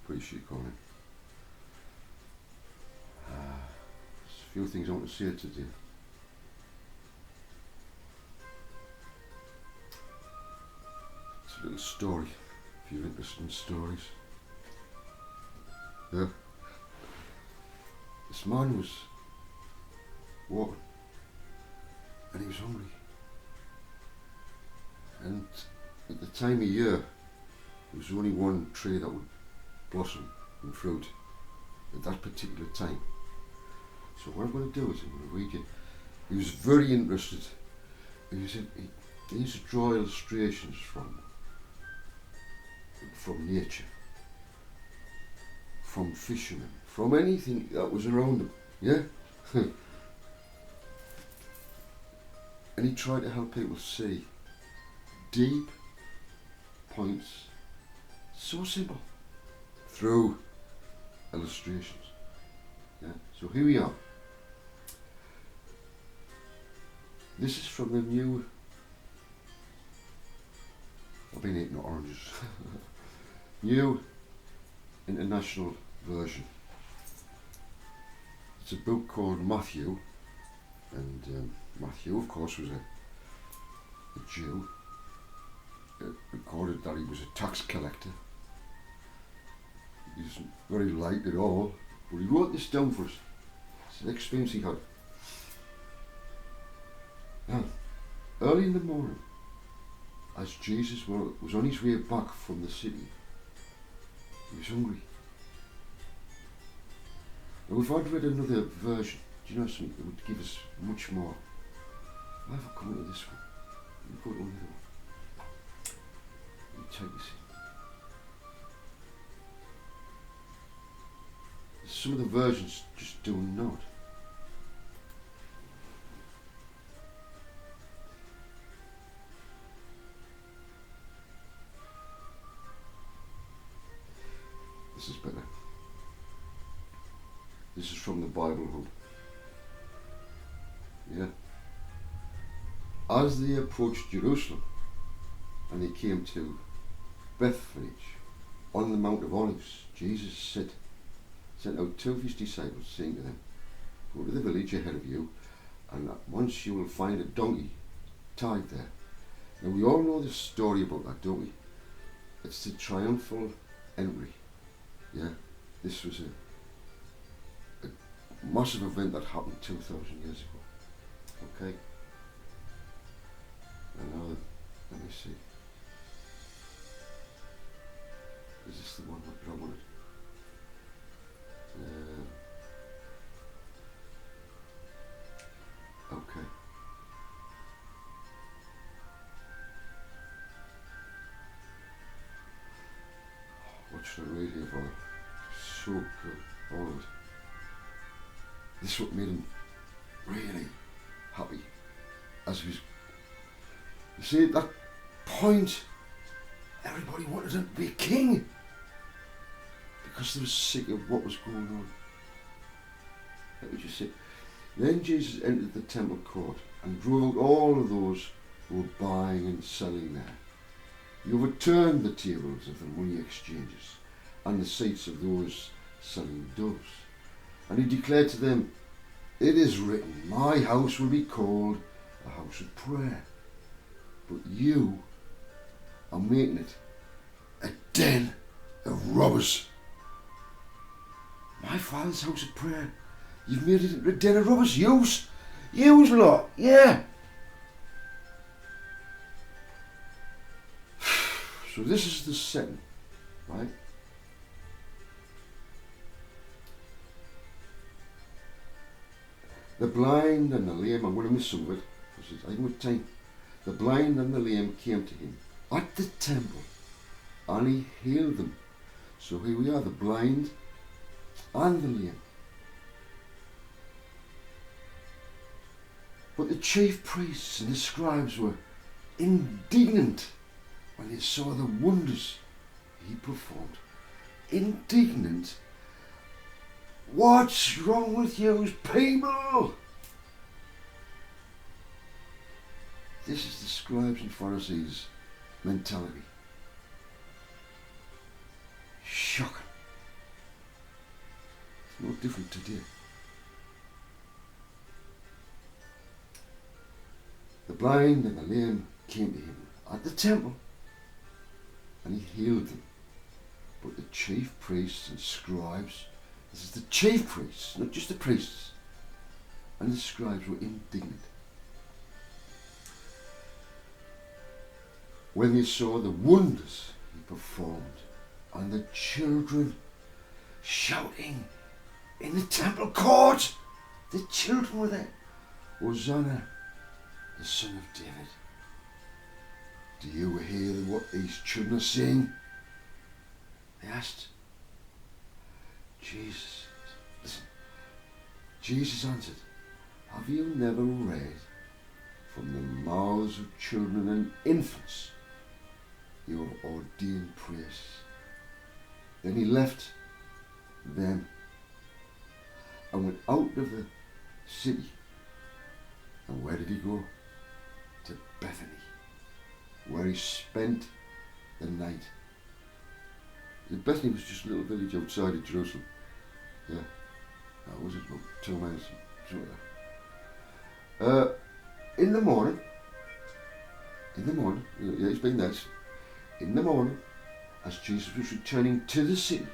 Pretty shit calling. There's a few things I want to say today. It's a little story, if you're interested in stories. Yeah. This man was walking and he was hungry. And at the time of year, there was only one tree that would blossom in fruit at that particular time. So what I'm going to do is I'm going to read you. He was very interested. He used to draw illustrations from nature, from fishermen, from anything that was around him. Yeah? And he tried to help people see deep points, so simple, through illustrations. Yeah? So here we are. This is from the new, I've been eating oranges, New International Version. It's a book called Matthew, and Matthew, of course, was a Jew. It recorded that he was a tax collector. He isn't very light at all, but he wrote this down for us. It's an experience he had. Now, early in the morning, as Jesus was on his way back from the city, he was hungry. Now, if I'd read another version, do you know something that would give us much more? I've come to this one. You go to another one. You take this in. Some of the versions just do not. This is better. This is from the Bible Hub. Yeah. As they approached Jerusalem and they came to Bethphage on the Mount of Olives, Jesus sent out two of his disciples, saying to them, "Go to the village ahead of you, and at once you will find a donkey tied there." Now we all know the story about that donkey. It's the triumphal entry. Yeah, this was a massive event that happened 2,000 years ago. Okay. And now, let me see. Is this the one that I wanted? Okay. What should I read here for? So good, all of it. This is what made him really happy. As he was, you see, at that point, everybody wanted him to be king because they were sick of what was going on. Let me just say, then Jesus entered the temple court and drove out all of those who were buying and selling there. He overturned the tables of the money exchangers and the seats of those selling doves. And he declared to them, "It is written, my house will be called a house of prayer. But you are making it a den of robbers." My Father's house of prayer. You've made it into a den of robbers. Yous lot, yeah. So this is the setting, right? The blind and the lame, I'm going to miss some of it, because I haven't got time. The blind and the lame came to him at the temple, and he healed them. So here we are, the blind and the lame. But the chief priests and the scribes were indignant when they saw the wonders he performed. Indignant. What's wrong with you people? This is the scribes and Pharisees' mentality. Shocking. different today. The blind and the lame came to him at the temple, and he healed them. But the chief priests and scribes, this is the chief priests, not just the priests, and the scribes were indignant when they saw the wonders he performed, and the children shouting in the temple court. The children were there. Hosanna, the Son of David. Do you hear what these children are saying? They asked. Jesus, listen. Jesus answered, have you never read, from the mouths of children and infants you have ordained praise? Then he left them and went out of the city. And where did he go? To Bethany, where he spent the night. Bethany was just a little village outside of Jerusalem. Yeah, that was about 2 miles, something like that. In the morning, yeah, he's been nice. In the morning, as Jesus was returning to the city,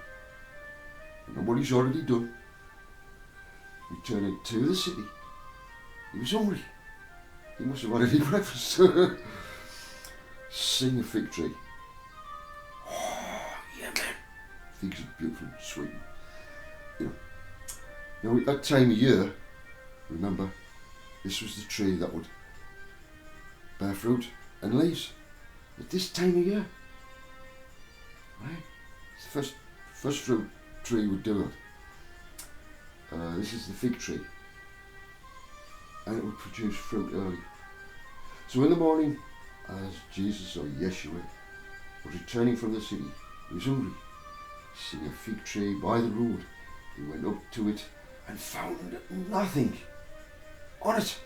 and what he's already done, returning to the city, he was hungry. He must have wanted to eat breakfast. Sing a fig tree. Oh, yeah, man. Figs are beautiful and sweet. You know, now at that time of year, remember, this was the tree that would bear fruit and leaves. At this time of year, right? It's the first fruit tree would do it. This is the fig tree, and it would produce fruit early. So in the morning, as Jesus or Yeshua was returning from the city, he was hungry. Seeing a fig tree by the road, he went up to it and found nothing on it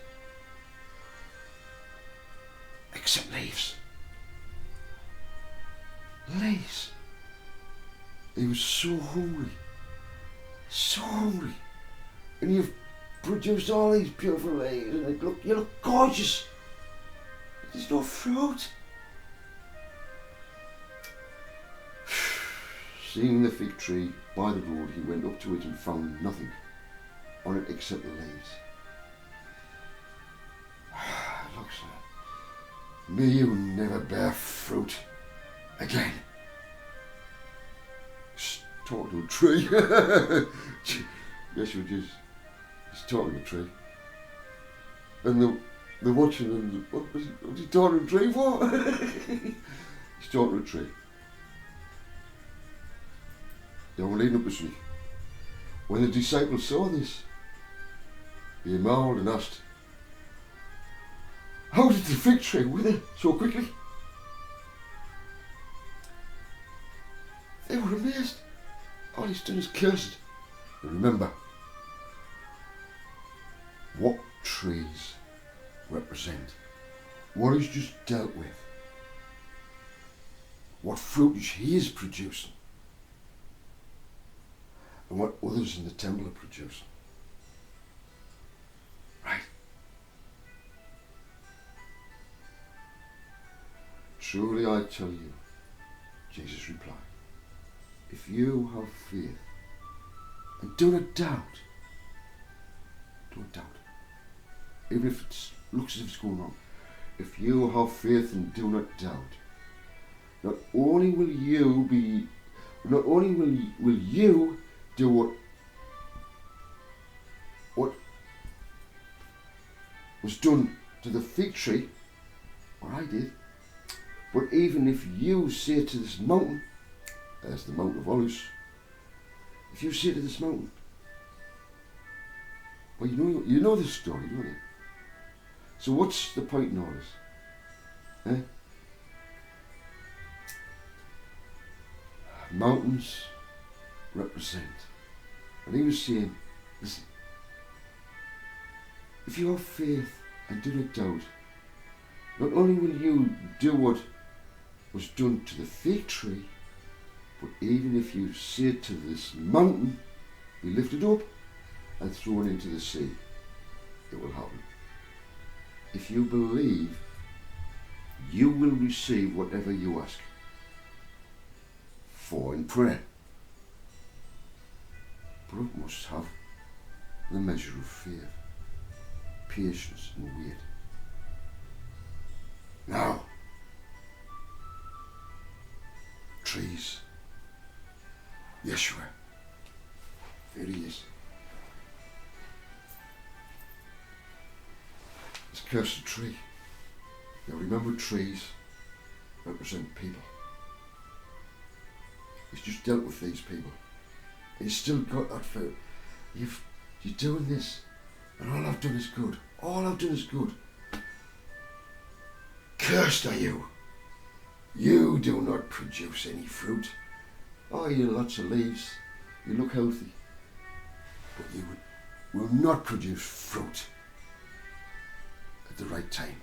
except leaves. Leaves. He was so hungry, and you've produced all these beautiful leaves, and you look gorgeous. There's no fruit. Seeing the fig tree by the road, he went up to it and found nothing on it except the leaves. Looks like, may you never bear fruit again. Talk to a tree. Yes, you just. He's talking to a tree. And they're watching and what's he talking to a tree for? He's talking to a tree. They were leading up the tree. When the disciples saw this, they marveled and asked, how did the fig tree wither so quickly? They were amazed. All he's done is cursed it. And remember, what trees represent what he's just dealt with, what fruit he is producing, and what others in the temple are producing. Right? Truly I tell you, Jesus replied, if you have faith and do not doubt, don't doubt, even if it looks as if it's going wrong. If you have faith and do not doubt, not only will you do what was done to the fig tree, what I did, but even if you say to this mountain, as the Mount of Olives, if you say to this mountain, well, you know this story, don't you? So what's the point in all this? Eh? Mountains represent. And he was saying, listen, if you have faith and do not doubt, not only will you do what was done to the fig tree, but even if you say to this mountain, be lifted up and thrown into the sea, it will happen. If you believe, you will receive whatever you ask for in prayer. But it must have the measure of fear, patience and wait. Now, trees. Yeshua. There he is. This cursed tree. Now remember, trees represent people. He's just dealt with these people. He's still got that fear. You're doing this, and all I've done is good. All I've done is good. Cursed are you. You do not produce any fruit. Oh, you lots of leaves. You look healthy. But you will not produce fruit at the right time.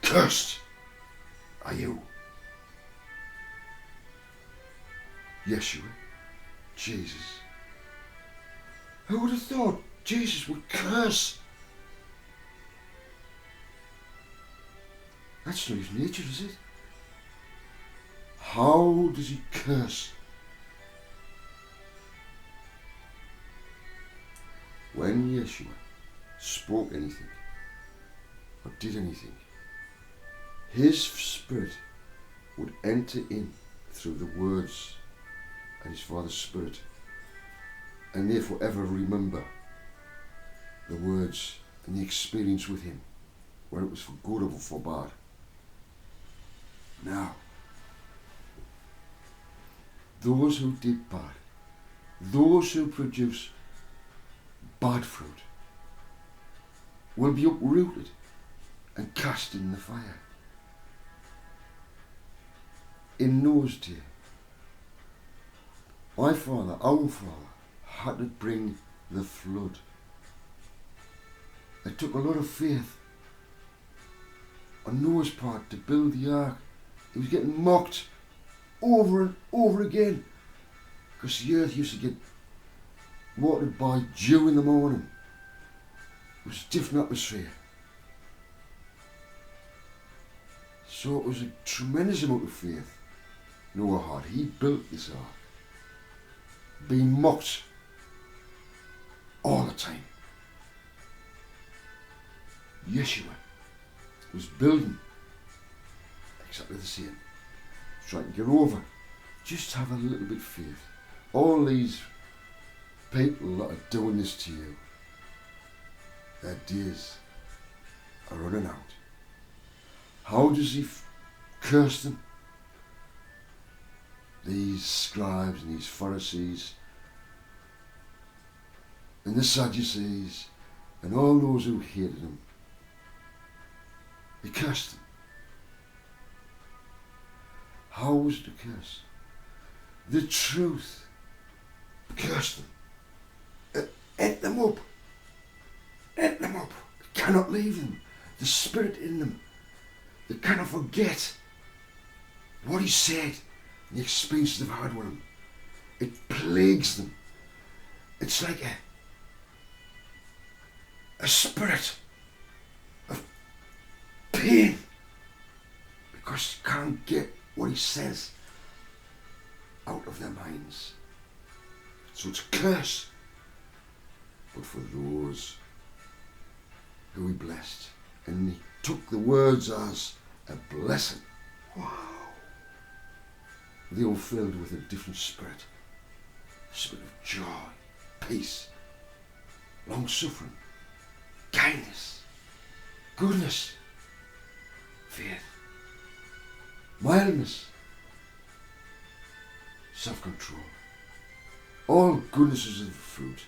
Cursed are you. Yeshua, Jesus. Who would have thought Jesus would curse? That's not his nature, is it? How does he curse? When Yeshua spoke anything or did anything, his spirit would enter in through the words and his Father's Spirit, and therefore ever remember the words and the experience with him, whether it was for good or for bad. Now, those who did bad, those who produce bad fruit, will be uprooted and cast in the fire. In Noah's day, my father, our father, had to bring the flood. It took a lot of faith on Noah's part to build the ark. He was getting mocked over and over again because the earth used to get watered by dew in the morning. It was a different atmosphere. So it was a tremendous amount of faith Noah had. He built this ark, being mocked all the time. Yeshua was building exactly the same, trying to get over. Just have a little bit of faith. All these people that are doing this to you, their days are running out. How does he curse them? These scribes and these Pharisees and the Sadducees and all those who hated him, he cursed them. How was it a curse? The truth cursed them. It ate them up. Ate them up. It cannot leave them. The spirit in them. They cannot forget what he said and the experiences they've had with him. It plagues them. It's like a spirit of pain because they can't get what he says out of their minds. So it's a curse. But for those who he blessed, and he took the words as a blessing. Wow. They were filled with a different spirit. A spirit of joy, peace, long-suffering, kindness, goodness, faith, mildness, self-control. All goodnesses of the fruit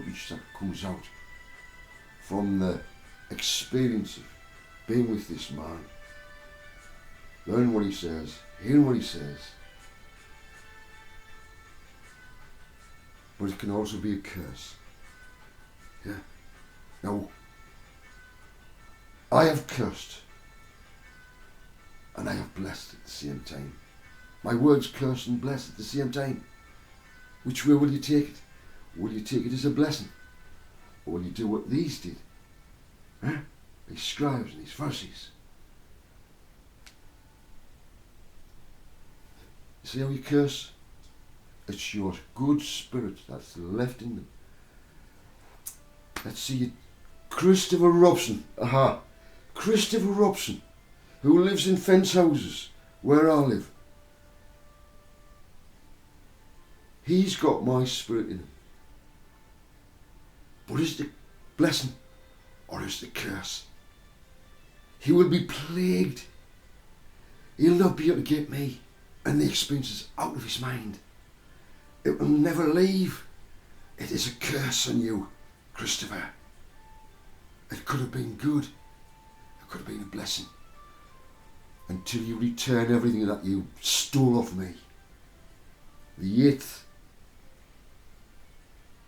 which that comes out from the experience of being with this man, learning what he says, hearing what he says. But it can also be a curse. Yeah. Now, I have cursed and I have blessed at the same time. My words curse and bless at the same time. Which way will you take it? Will you take it as a blessing? Or will you do what these did? Huh? These scribes and these Pharisees. You see how you curse? It's your good spirit that's left in them. Let's see it. Christopher Robson. Aha. Christopher Robson, who lives in fence houses where I live. He's got my spirit in him. But is it the blessing or is it the curse? He will be plagued. He'll not be able to get me and the experiences out of his mind. It will never leave. It is a curse on you, Christopher. It could have been good. It could have been a blessing. Until you return everything that you stole off me. The 8th.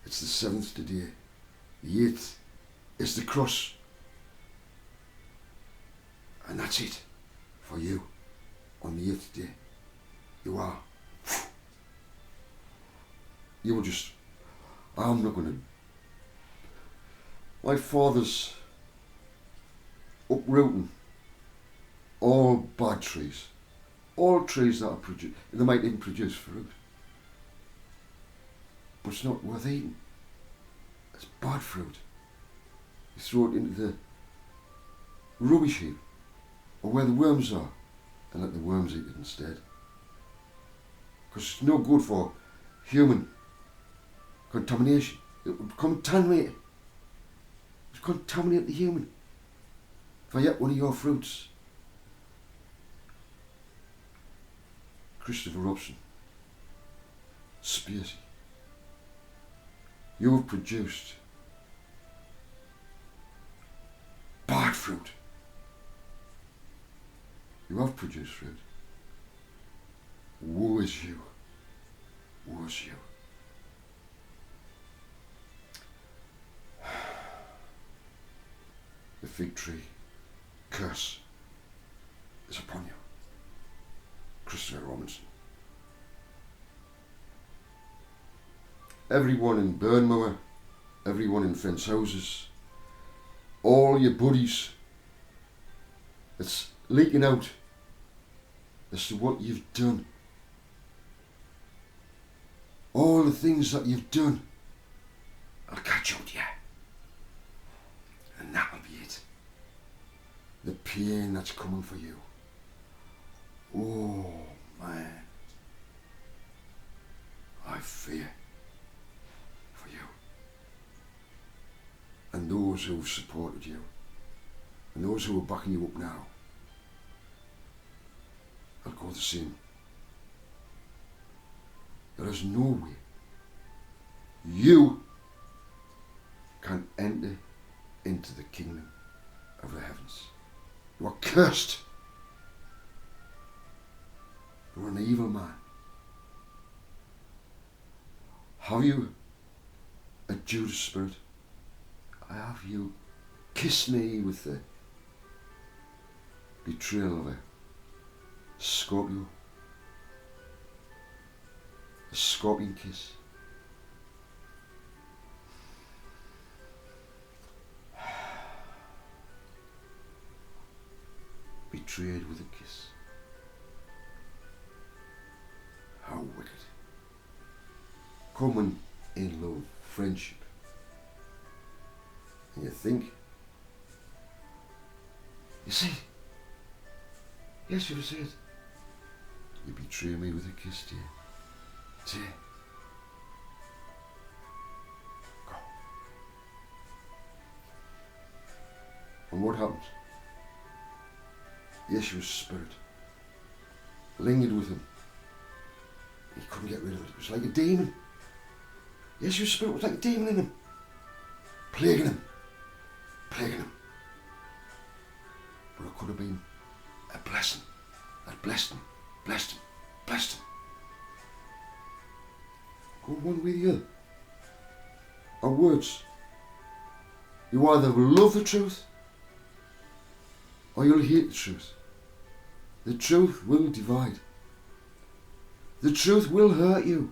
It's the 7th today. The 8th is the cross. And that's it for you on the 8th day. You are. You will just, I'm not going to. My father's uprooting all bad trees. All trees that are produce, they might even produce fruit. But it's not worth eating. It's bad fruit. You throw it into the rubbish heap or where the worms are and let the worms eat it instead. Because it's no good for human contamination. It would contaminate. It would contaminate the human. If I ate one of your fruits. Christopher Robson, Spacey, you have produced bad fruit. You have produced fruit. Woe is you. Woe is you. The fig tree curse is upon you. Christopher Robinson. Everyone in Burnmoor, everyone in fence houses, all your buddies, it's leaking out as to what you've done. All the things that you've done, I'll catch up to you. And that'll be it. The pain that's coming for you. Oh man, I fear for you and those who've supported you and those who are backing you up now. I'll go the same. There is no way you can enter into the kingdom of the heavens. You are cursed. You're an evil man. Have you a Judas spirit? Have you kissed me with the betrayal of a Scorpio? A scorpion kiss? Betrayed with a kiss. How wicked. Common in love, friendship. And you think, you see, yes, you see it. You betray me with a kiss, dear. Dear. Go. And what happens? Yeshua's spirit lingered with him. He couldn't get rid of it. It was like a demon. Yeshua's spirit was like a demon in him. Plaguing him. Plaguing him. But it could have been a blessing that blessed him. Blessed him. Blessed him. Go one way or the other. Our words. You either will love the truth or you'll hate the truth. The truth will divide. The truth will hurt you.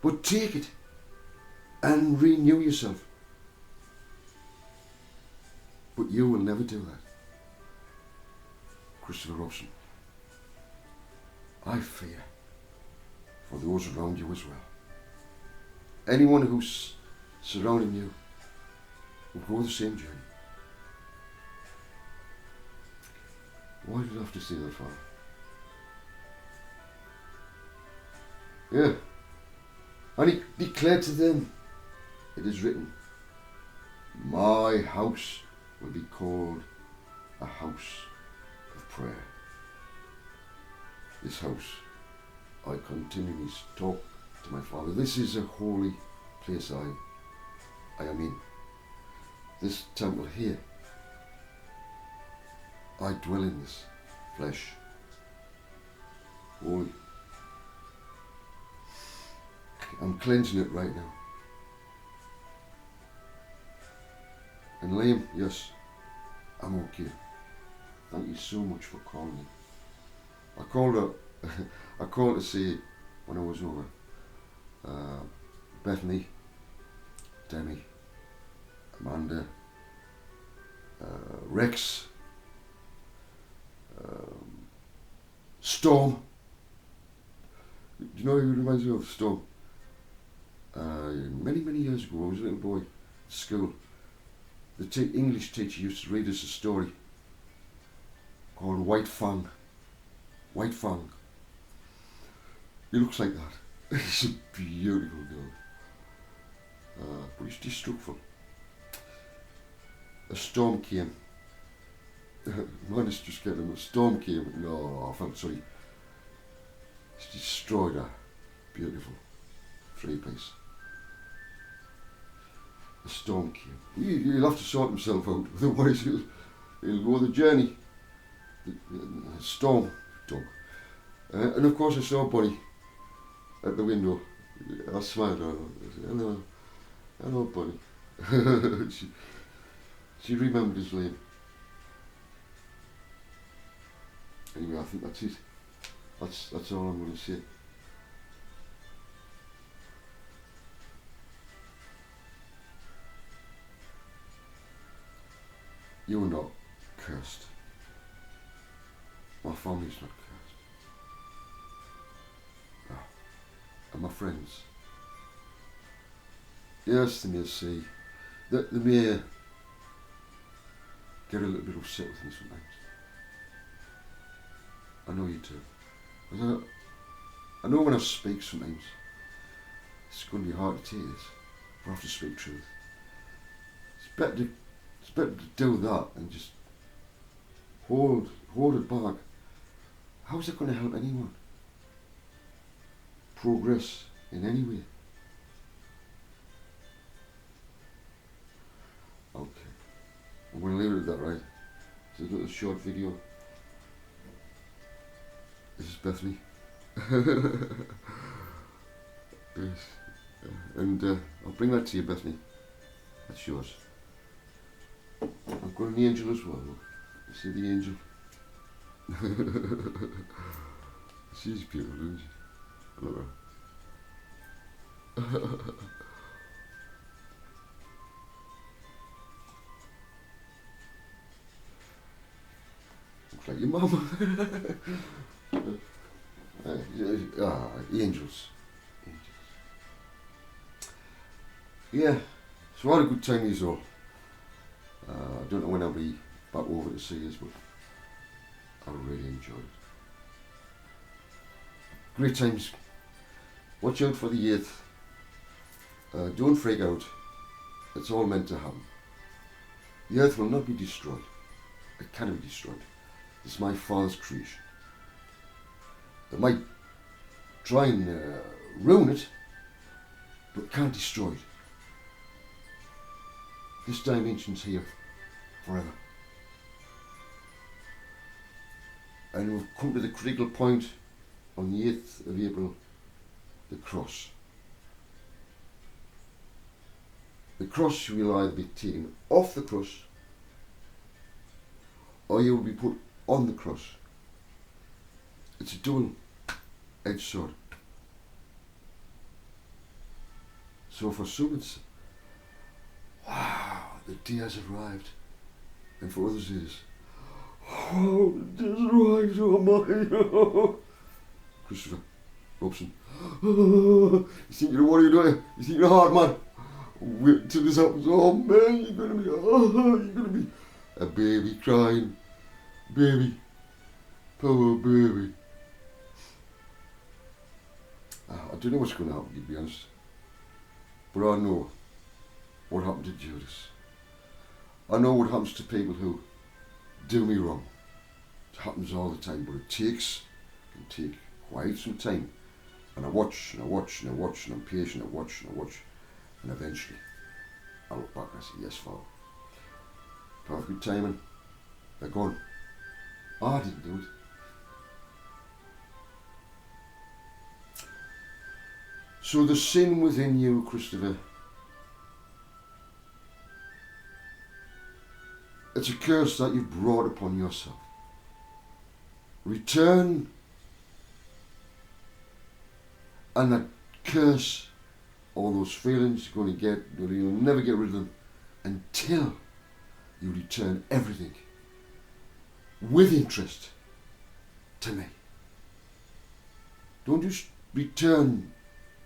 But take it and renew yourself. But you will never do that. Christopher Robson, I fear for those around you as well. Anyone who's surrounding you will go the same journey. Why did I have to say that, Father? Yeah. And he declared to them, it is written, my house will be called a house of prayer. This house, I continually talk to my Father. This is a holy place I am in. This temple here, I dwell in this flesh. Holy. I'm cleansing it right now. And Liam, yes, I'm okay. Thank you so much for calling me. I called to say when I was over, Bethany, Demi, Amanda, Rex, Storm. Do you know who reminds me of? Storm. Many years ago, I was a little boy at school. The English teacher used to read us a story called White Fang. White Fang. He looks like that. He's a beautiful girl. But he's destructive. A storm came. Mine is just getting a storm came. No, I felt sorry. It's destroyed a beautiful three-piece. A storm came. He'll have to sort himself out, otherwise he'll go the journey. The storm dog. And of course I saw Bonnie at the window. I smiled at her. I said, hello Bonnie. she remembered his name. Anyway, I think that's it. That's all I'm going to say. You're not cursed. My family's not cursed. No. And my friends. Yes, they may say, they may get a little bit upset with me sometimes. I know you do. I know when I speak sometimes, it's going to be hard to take this, but I have to speak truth. It's better to do that and just hold it back. How is it going to help anyone progress in any way? Okay, I'm going to leave it at that, right? It's a little short video. This is Bethany. Yes. And I'll bring that to you, Bethany. That's yours. I've got an angel as well, look. You see the angel? She's beautiful, isn't she? Look at her. Looks like your mum. Angels. Yeah, so I had a good time as well. I don't know when I'll be back over to see us, but I really enjoyed it. Great times. Watch out for the 8th. Don't freak out. It's all meant to happen. The earth will not be destroyed. It cannot be destroyed. It's my Father's creation. They might try and ruin it, but can't destroy it. This dimension's here forever. And we've come to the critical point on the 8th of April, the cross. The cross will either be taken off the cross or you will be put on the cross. It's a double-edged sword. So for some it's, wow, the day has arrived. And for others it is, oh, the day has arrived, oh my. Christopher Robson. You think you're what are you doing? You think you're hard, man? Wait till this happens. Oh man, you're gonna be a baby crying. Baby. Poor baby. I don't know what's going to happen, to be honest. But I know what happened to Judas. I know what happens to people who do me wrong. It happens all the time, but it can take quite some time. And I watch, and I watch, and I watch, and I'm patient, I watch, and I watch. And eventually, I look back and I say, yes, Father. Perfect timing. They're gone. I didn't do it. So the sin within you, Christopher, it's a curse that you've brought upon yourself. Return, and that curse, all those feelings you're going to get, you'll never get rid of them until you return everything with interest to me. Don't just return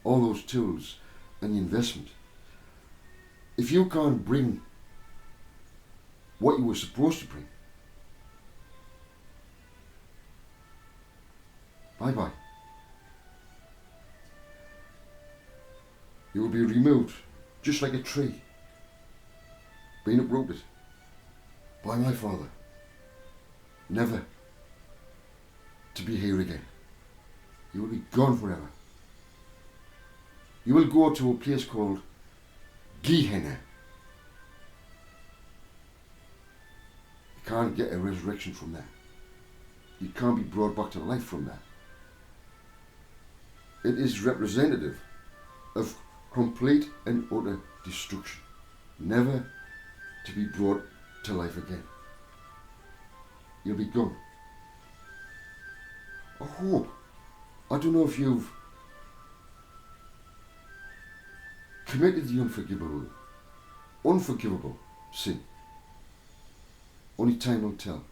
all those tools and the investment. If you can't bring what you were supposed to bring, bye-bye. You will be removed, just like a tree, being uprooted by my Father, never to be here again. You will be gone forever. You will go to a place called Gehenna. You can't get a resurrection from there. You can't be brought back to life from there. It is representative of complete and utter destruction, never to be brought to life again. You'll be gone. I hope, I don't know if you've committed the unforgivable sin. Only time will tell.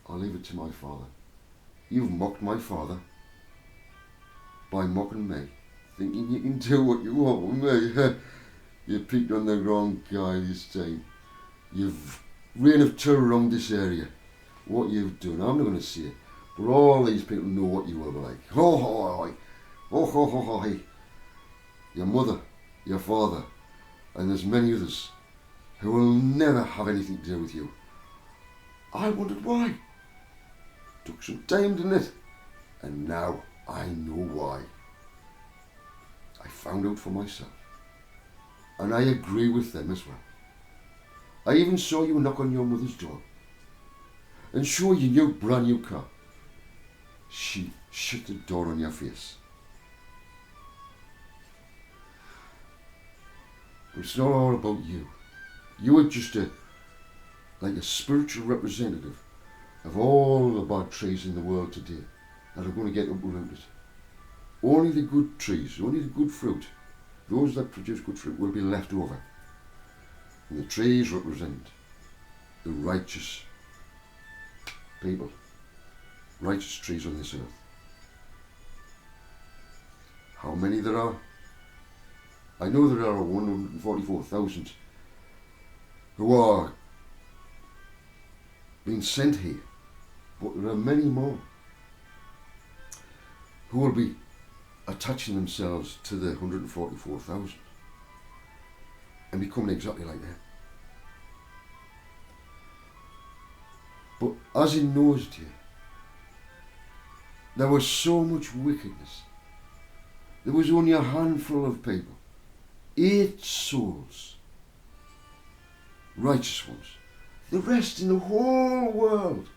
I'll leave it to my Father. You've mocked my Father by mocking me, thinking you can do what you want with me. You picked on the wrong guy this time. You've reign of terror around this area. What you've done, I'm not going to say it, but all these people know what you were like. Ho ho ho, ho ho ho ho ho. Your mother, your father, and there's many others who will never have anything to do with you. I wondered why. Took some time, didn't it? And now I know why. I found out for myself. And I agree with them as well. I even saw you knock on your mother's door and show you your brand new car. She shut the door on your face. But it's not all about you. You are just like a spiritual representative of all the bad trees in the world today that are going to get uprooted. Only the good trees, only the good fruit, those that produce good fruit will be left over. And the trees represent the righteous people, righteous trees on this earth. How many there are? I know there are 144,000 who are being sent here, but there are many more who will be attaching themselves to the 144,000 and becoming exactly like that. But as in Noah's day, there was so much wickedness. There was only a handful of people, 8 souls, righteous ones. The rest in the whole world